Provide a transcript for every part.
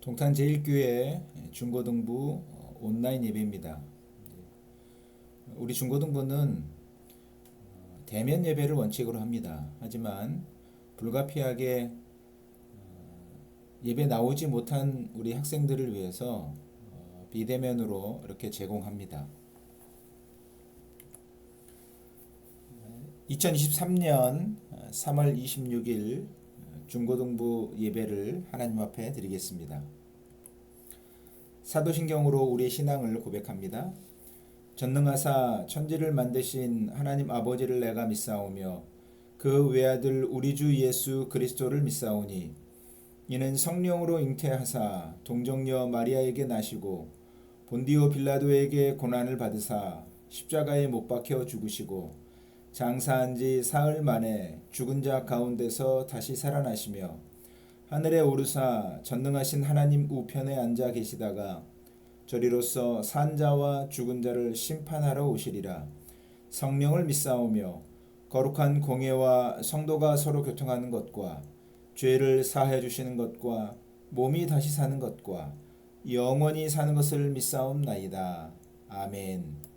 동탄 제1교회 중고등부 온라인 예배입니다. 우리 중고등부는 대면 예배를 원칙으로 합니다. 하지만 불가피하게 예배 나오지 못한 우리 학생들을 위해서 비대면으로 이렇게 제공합니다. 2023년 3월 26일 중고등부 예배를 하나님 앞에 드리겠습니다. 사도신경으로 우리의 신앙을 고백합니다. 전능하사 천지를 만드신 하나님 아버지를 내가 믿사오며 그 외아들 우리 주 예수 그리스도를 믿사오니 이는 성령으로 잉태하사 동정녀 마리아에게 나시고 본디오 빌라도에게 고난을 받으사 십자가에 못 박혀 죽으시고 장사한 지 사흘 만에 죽은 자 가운데서 다시 살아나시며 하늘에 오르사 전능하신 하나님 우편에 앉아 계시다가 저리로서 산 자와 죽은 자를 심판하러 오시리라. 성령을 믿사오며 거룩한 공예와 성도가 서로 교통하는 것과 죄를 사하여 주시는 것과 몸이 다시 사는 것과 영원히 사는 것을 믿사옵나이다. 아멘.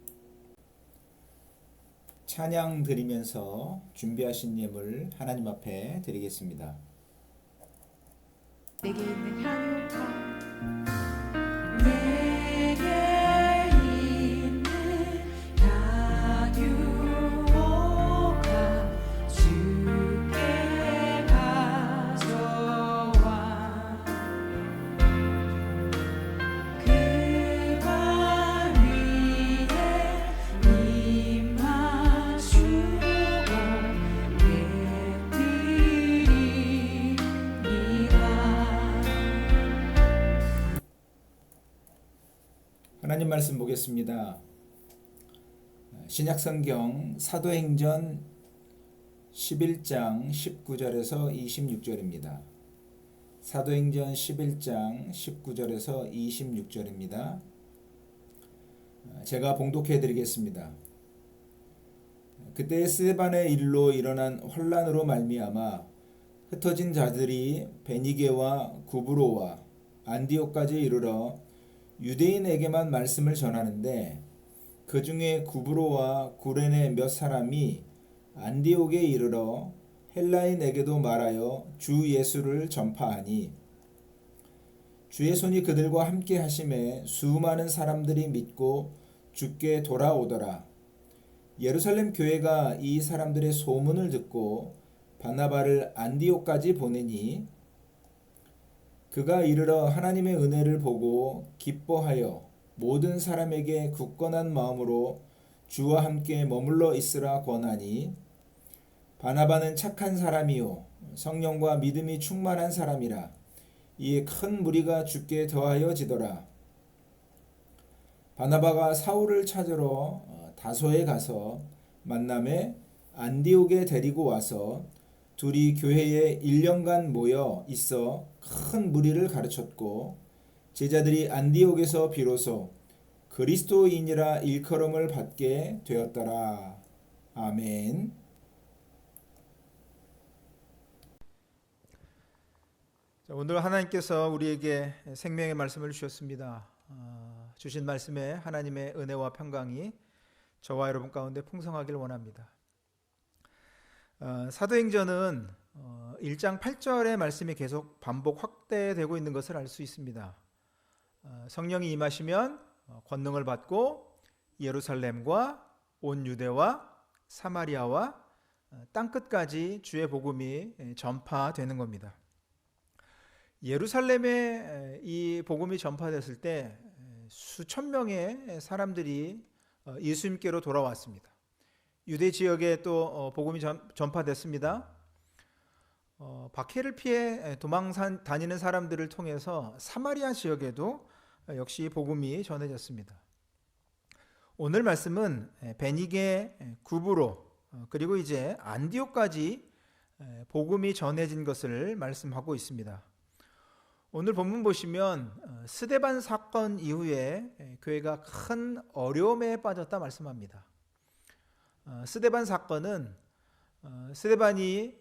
찬양 드리면서 준비하신 예물 하나님 앞에 드리겠습니다. 내게 있는 향유가 주께 가져와 그발 위에 임하시고 하나님 말씀 보겠습니다. 신약성경 사도행전 11장 19절에서 26절입니다. 사도행전 11장 19절에서 26절입니다. 제가 봉독해 드리겠습니다. 그때 스데반의 일로 일어난 환란으로 말미암아 흩어진 자들이 베니게와 구브로와 안디옥까지 이르러 유대인에게만 말씀을 전하는데 그 중에 구브로와 구레네 몇 사람이 안디옥에 이르러 헬라인에게도 말하여 주 예수를 전파하니 주의 손이 그들과 함께 하심에 수많은 사람들이 믿고 주께 돌아오더라. 예루살렘 교회가 이 사람들의 소문을 듣고 바나바를 안디옥까지 보내니 그가 이르러 하나님의 은혜를 보고 기뻐하여 모든 사람에게 굳건한 마음으로 주와 함께 머물러 있으라 권하니 바나바는 착한 사람이요 성령과 믿음이 충만한 사람이라 이에 큰 무리가 주께 더하여 지더라. 바나바가 사울을 찾으러 다소에 가서 만남에 안디옥에 데리고 와서 둘이 교회에 1년간 모여 있어 큰 무리를 가르쳤고 제자들이 안디옥에서 비로소 그리스도인이라 일컬음을 받게 되었더라. 아멘. 오늘 하나님께서 우리에게 생명의 말씀을 주셨습니다. 주신 말씀에 하나님의 은혜와 평강이 저와 여러분 가운데 풍성하길 원합니다. 사도행전은 1장 8절의 말씀이 계속 반복 확대되고 있는 것을 알 수 있습니다. 성령이 임하시면 권능을 받고 예루살렘과 온 유대와 사마리아와 땅끝까지 주의 복음이 전파되는 겁니다. 예루살렘에 이 복음이 전파됐을 때 수천 명의 사람들이 예수님께로 돌아왔습니다. 유대 지역에 또 복음이 전파됐습니다. 박해를 피해 도망 다니는 사람들을 통해서 사마리아 지역에도 역시 복음이 전해졌습니다. 오늘 말씀은 베니게, 구브로 그리고 이제 안디옥까지 복음이 전해진 것을 말씀하고 있습니다. 오늘 본문 보시면 스데반 사건 이후에 교회가 큰 어려움에 빠졌다 말씀합니다. 스데반 사건은 스데반이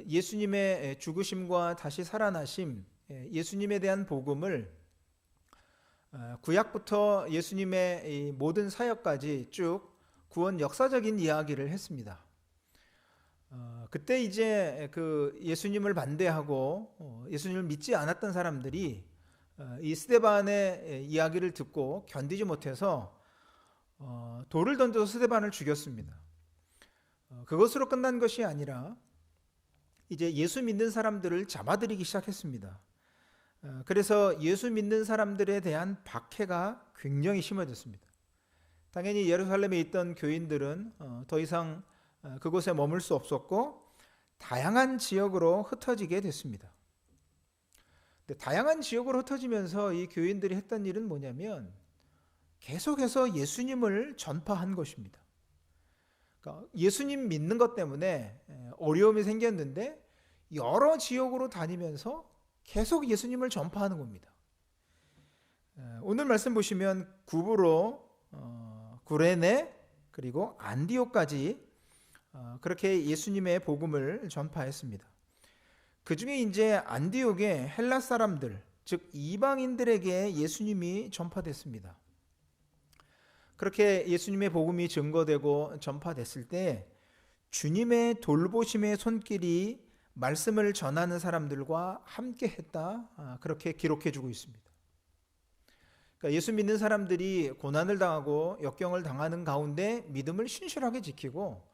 예수님의 죽으심과 다시 살아나심, 예수님에 대한 복음을 구약부터 예수님의 이 모든 사역까지 쭉 구원 역사적인 이야기를 했습니다. 그때 이제 그 예수님을 반대하고 예수님을 믿지 않았던 사람들이 이 스데반의 이야기를 듣고 견디지 못해서 돌을 던져서 스데반을 죽였습니다. 그것으로 끝난 것이 아니라 이제 예수 믿는 사람들을 잡아들이기 시작했습니다. 그래서 예수 믿는 사람들에 대한 박해가 굉장히 심해졌습니다. 당연히 예루살렘에 있던 교인들은 더 이상 그곳에 머물 수 없었고 다양한 지역으로 흩어지게 됐습니다. 근데 다양한 지역으로 흩어지면서 이 교인들이 했던 일은 뭐냐면 계속해서 예수님을 전파한 것입니다. 그러니까 예수님 믿는 것 때문에 어려움이 생겼는데 여러 지역으로 다니면서 계속 예수님을 전파하는 겁니다. 오늘 말씀 보시면 구브로, 구레네 그리고 안디옥까지 그렇게 예수님의 복음을 전파했습니다. 그 중에 이제 안디옥의 헬라 사람들, 즉 이방인들에게 예수님이 전파됐습니다. 그렇게 예수님의 복음이 증거되고 전파됐을 때 주님의 돌보심의 손길이 말씀을 전하는 사람들과 함께 했다. 그렇게 기록해 주고 있습니다. 그러니까 예수 믿는 사람들이 고난을 당하고 역경을 당하는 가운데 믿음을 신실하게 지키고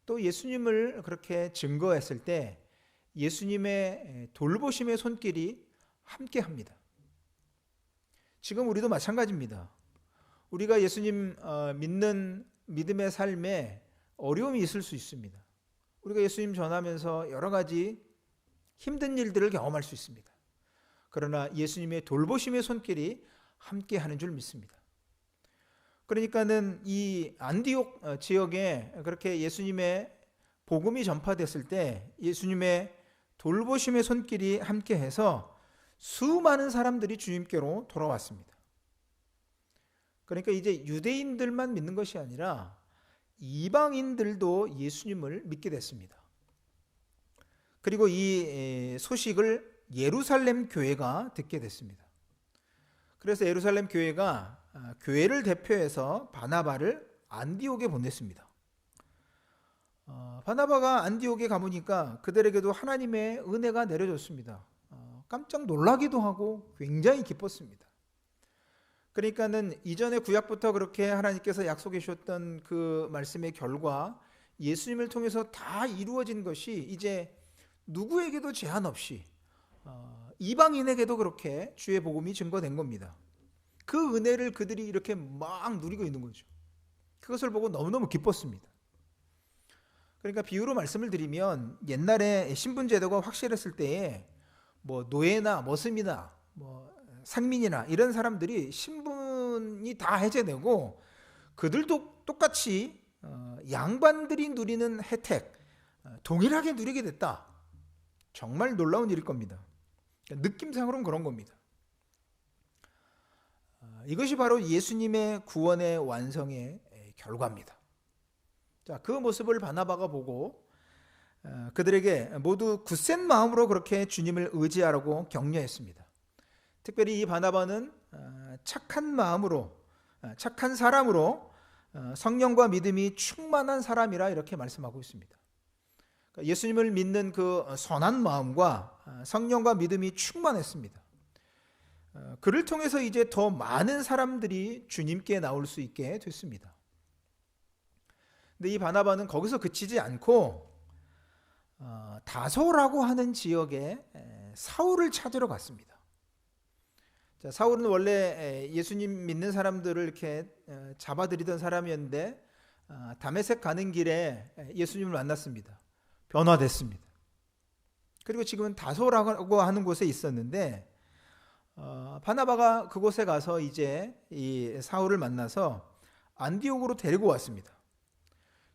또 예수님을 그렇게 증거했을 때 예수님의 돌보심의 손길이 함께 합니다. 지금 우리도 마찬가지입니다. 우리가 예수님 믿는 믿음의 삶에 어려움이 있을 수 있습니다. 우리가 예수님 전하면서 여러 가지 힘든 일들을 경험할 수 있습니다. 그러나 예수님의 돌보심의 손길이 함께 하는 줄 믿습니다. 그러니까는 이 안디옥 지역에 그렇게 예수님의 복음이 전파됐을 때 예수님의 돌보심의 손길이 함께해서 수많은 사람들이 주님께로 돌아왔습니다. 그러니까 이제 유대인들만 믿는 것이 아니라 이방인들도 예수님을 믿게 됐습니다. 그리고 이 소식을 예루살렘 교회가 듣게 됐습니다. 그래서 예루살렘 교회가 교회를 대표해서 바나바를 안디옥에 보냈습니다. 바나바가 안디옥에 가보니까 그들에게도 하나님의 은혜가 내려졌습니다. 깜짝 놀라기도 하고 굉장히 기뻤습니다. 그러니까는 이전에 구약부터 그렇게 하나님께서 약속해 주셨던 그 말씀의 결과 예수님을 통해서 다 이루어진 것이 이제 누구에게도 제한 없이 이방인에게도 그렇게 주의 복음이 증거된 겁니다. 그 은혜를 그들이 이렇게 막 누리고 있는 거죠. 그것을 보고 너무너무 기뻤습니다. 그러니까 비유로 말씀을 드리면 옛날에 신분제도가 확실했을 때에 뭐 노예나 머슴이나 뭐 상민이나 이런 사람들이 신분이 다 해제되고 그들도 똑같이 양반들이 누리는 혜택 동일하게 누리게 됐다. 정말 놀라운 일일 겁니다. 느낌상으로는 그런 겁니다. 이것이 바로 예수님의 구원의 완성의 결과입니다. 자, 그 모습을 바나바가 보고 그들에게 모두 굳센 마음으로 그렇게 주님을 의지하라고 격려했습니다. 특별히 이 바나바는 착한 마음으로, 착한 사람으로 성령과 믿음이 충만한 사람이라 이렇게 말씀하고 있습니다. 예수님을 믿는 그 선한 마음과 성령과 믿음이 충만했습니다. 그를 통해서 이제 더 많은 사람들이 주님께 나올 수 있게 됐습니다. 근데 이 바나바는 거기서 그치지 않고 다소라고 하는 지역에 사울을 찾으러 갔습니다. 자, 사울은 원래 예수님 믿는 사람들을 이렇게 잡아들이던 사람이었는데 다메섹 가는 길에 예수님을 만났습니다. 변화됐습니다. 그리고 지금은 다소라고 하는 곳에 있었는데 바나바가 그곳에 가서 이제 이 사울을 만나서 안디옥으로 데리고 왔습니다.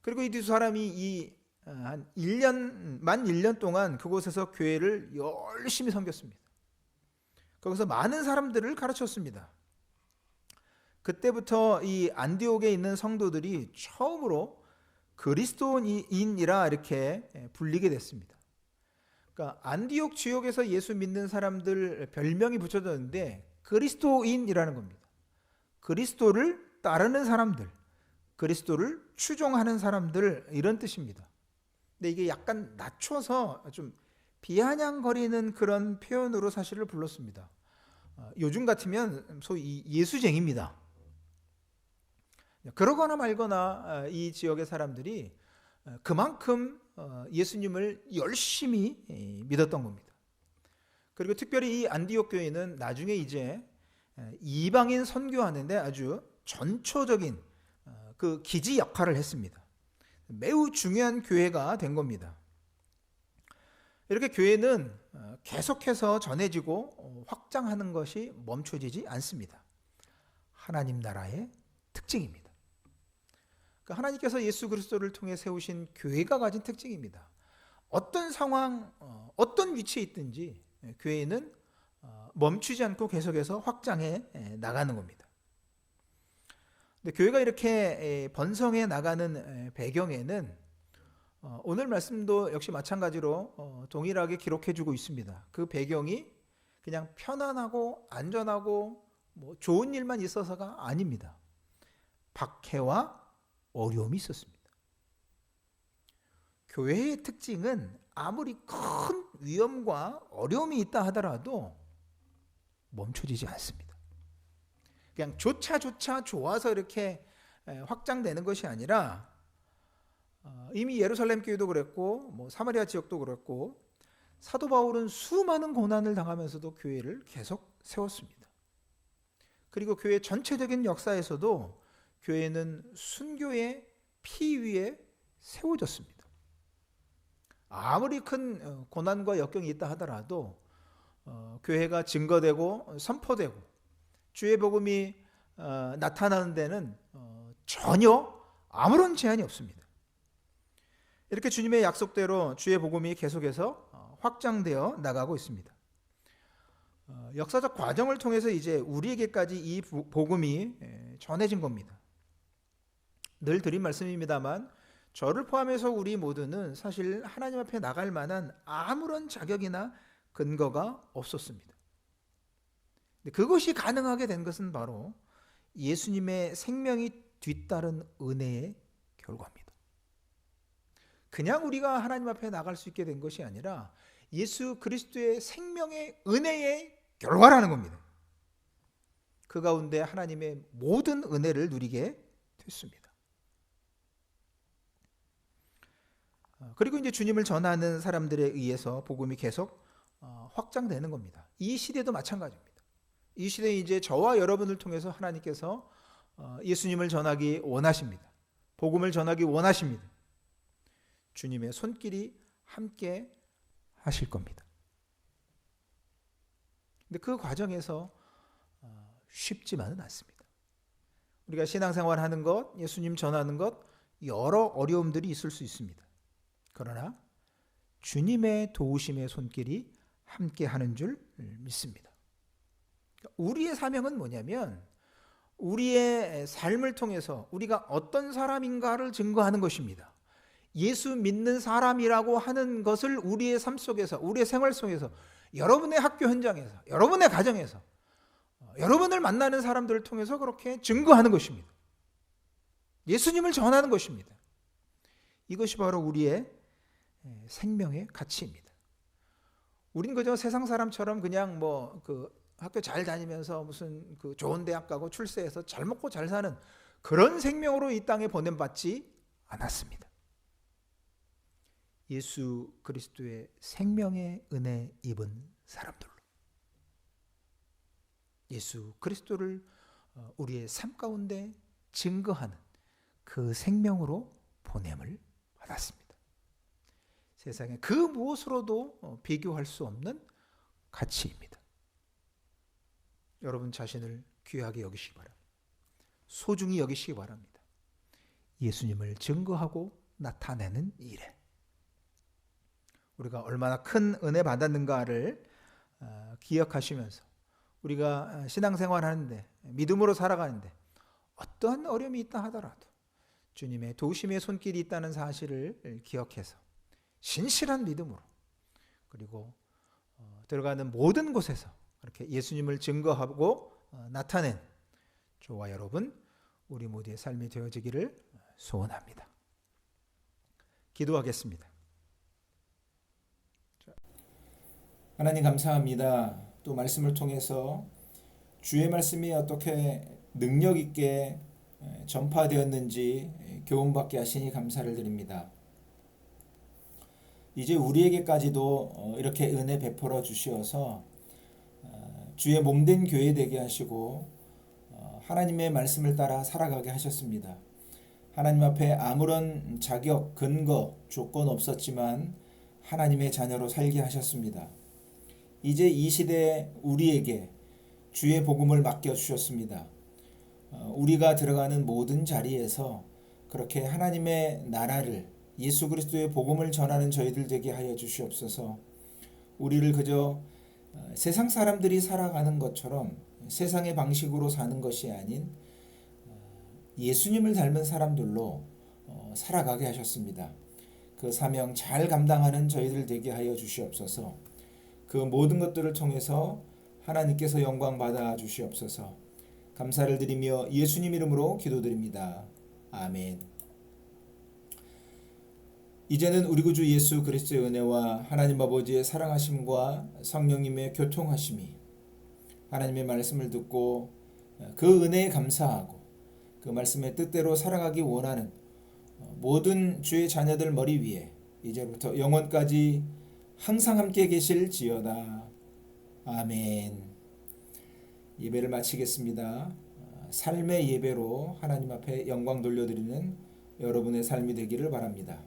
그리고 이 두 사람이 한 1년, 만 1년 동안 그곳에서 교회를 열심히 섬겼습니다. 거기서 많은 사람들을 가르쳤습니다. 그때부터 이 안디옥에 있는 성도들이 처음으로 그리스도인이라 이렇게 불리게 됐습니다. 그러니까 안디옥 지역에서 예수 믿는 사람들 별명이 붙여졌는데 그리스도인이라는 겁니다. 그리스도를 따르는 사람들, 그리스도를 추종하는 사람들, 이런 뜻입니다. 근데 이게 약간 낮춰서 좀 비아냥거리는 그런 표현으로 사실을 불렀습니다. 요즘 같으면 소위 예수쟁입니다. 그러거나 말거나 이 지역의 사람들이 그만큼 예수님을 열심히 믿었던 겁니다. 그리고 특별히 이 안디옥 교회는 나중에 이제 이방인 선교하는데 아주 전초적인 그 기지 역할을 했습니다. 매우 중요한 교회가 된 겁니다. 이렇게 교회는 계속해서 전해지고 확장하는 것이 멈춰지지 않습니다. 하나님 나라의 특징입니다. 그러니까 하나님께서 예수 그리스도를 통해 세우신 교회가 가진 특징입니다. 어떤 상황, 어떤 위치에 있든지 교회는 멈추지 않고 계속해서 확장해 나가는 겁니다. 근데 교회가 이렇게 번성해 나가는 배경에는 오늘 말씀도 역시 마찬가지로 동일하게 기록해주고 있습니다. 그 배경이 그냥 편안하고 안전하고 뭐 좋은 일만 있어서가 아닙니다. 박해와 어려움이 있었습니다. 교회의 특징은 아무리 큰 위험과 어려움이 있다 하더라도 멈춰지지 않습니다. 그냥 조차 좋아서 이렇게 확장되는 것이 아니라 이미 예루살렘 교회도 그랬고 뭐 사마리아 지역도 그랬고 사도 바울은 수많은 고난을 당하면서도 교회를 계속 세웠습니다. 그리고 교회 전체적인 역사에서도 교회는 순교의 피 위에 세워졌습니다. 아무리 큰 고난과 역경이 있다 하더라도 교회가 증거되고 선포되고 주의 복음이 나타나는 데는 전혀 아무런 제한이 없습니다. 이렇게 주님의 약속대로 주의 복음이 계속해서 확장되어 나가고 있습니다. 역사적 과정을 통해서 이제 우리에게까지 이 복음이 전해진 겁니다. 늘 드린 말씀입니다만 저를 포함해서 우리 모두는 사실 하나님 앞에 나갈 만한 아무런 자격이나 근거가 없었습니다. 그것이 가능하게 된 것은 바로 예수님의 생명이 뒤따른 은혜의 결과입니다. 그냥 우리가 하나님 앞에 나갈 수 있게 된 것이 아니라 예수 그리스도의 생명의 은혜의 결과라는 겁니다. 그 가운데 하나님의 모든 은혜를 누리게 됐습니다. 그리고 이제 주님을 전하는 사람들에 의해서 복음이 계속 확장되는 겁니다. 이 시대도 마찬가지입니다. 이 시대에 이제 저와 여러분을 통해서 하나님께서 예수님을 전하기 원하십니다. 복음을 전하기 원하십니다. 주님의 손길이 함께 하실 겁니다. 근데 그 과정에서 쉽지만은 않습니다. 우리가 신앙생활 하는 것, 예수님 전하는 것, 여러 어려움들이 있을 수 있습니다. 그러나 주님의 도우심의 손길이 함께 하는 줄 믿습니다. 우리의 사명은 뭐냐면 우리의 삶을 통해서 우리가 어떤 사람인가를 증거하는 것입니다. 예수 믿는 사람이라고 하는 것을 우리의 삶 속에서, 우리의 생활 속에서, 여러분의 학교 현장에서, 여러분의 가정에서, 여러분을 만나는 사람들을 통해서 그렇게 증거하는 것입니다. 예수님을 전하는 것입니다. 이것이 바로 우리의 생명의 가치입니다. 우린 그저 세상 사람처럼 그냥 뭐 그 학교 잘 다니면서 무슨 그 좋은 대학 가고 출세해서 잘 먹고 잘 사는 그런 생명으로 이 땅에 보냄받지 않았습니다. 예수 그리스도의 생명의 은혜 입은 사람들로 예수 그리스도를 우리의 삶 가운데 증거하는 그 생명으로 보냄을 받았습니다. 세상에 그 무엇으로도 비교할 수 없는 가치입니다. 여러분 자신을 귀하게 여기시기 바랍니다. 소중히 여기시기 바랍니다. 예수님을 증거하고 나타내는 일에 우리가 얼마나 큰 은혜 받았는가를 기억하시면서 우리가 신앙생활 하는데 믿음으로 살아가는데 어떠한 어려움이 있다 하더라도 주님의 도우심의 손길이 있다는 사실을 기억해서 신실한 믿음으로 그리고 들어가는 모든 곳에서 이렇게 예수님을 증거하고 나타낸 저와 여러분 우리 모두의 삶이 되어지기를 소원합니다. 기도하겠습니다. 하나님 감사합니다. 또 말씀을 통해서 주의 말씀이 어떻게 능력 있게 전파되었는지 교훈받게 하시니 감사를 드립니다. 이제 우리에게까지도 이렇게 은혜 베풀어 주시어서 주의 몸된 교회 되게 하시고 하나님의 말씀을 따라 살아가게 하셨습니다. 하나님 앞에 아무런 자격, 근거, 조건 없었지만 하나님의 자녀로 살게 하셨습니다. 이제 이 시대에 우리에게 주의 복음을 맡겨주셨습니다. 우리가 들어가는 모든 자리에서 그렇게 하나님의 나라를, 예수 그리스도의 복음을 전하는 저희들 되게 하여 주시옵소서. 우리를 그저 세상 사람들이 살아가는 것처럼 세상의 방식으로 사는 것이 아닌 예수님을 닮은 사람들로 살아가게 하셨습니다. 그 사명 잘 감당하는 저희들 되게 하여 주시옵소서. 그 모든 것들을 통해서 하나님께서 영광 받아 주시옵소서. 감사를 드리며 예수님 이름으로 기도드립니다. 아멘. 이제는 우리 구주 예수 그리스도의 은혜와 하나님 아버지의 사랑하심과 성령님의 교통하심이 하나님의 말씀을 듣고 그 은혜에 감사하고 그 말씀의 뜻대로 살아가기 원하는 모든 주의 자녀들 머리 위에 이제부터 영원까지 항상 함께 계실지어다. 아멘. 예배를 마치겠습니다. 삶의 예배로 하나님 앞에 영광 돌려드리는 여러분의 삶이 되기를 바랍니다.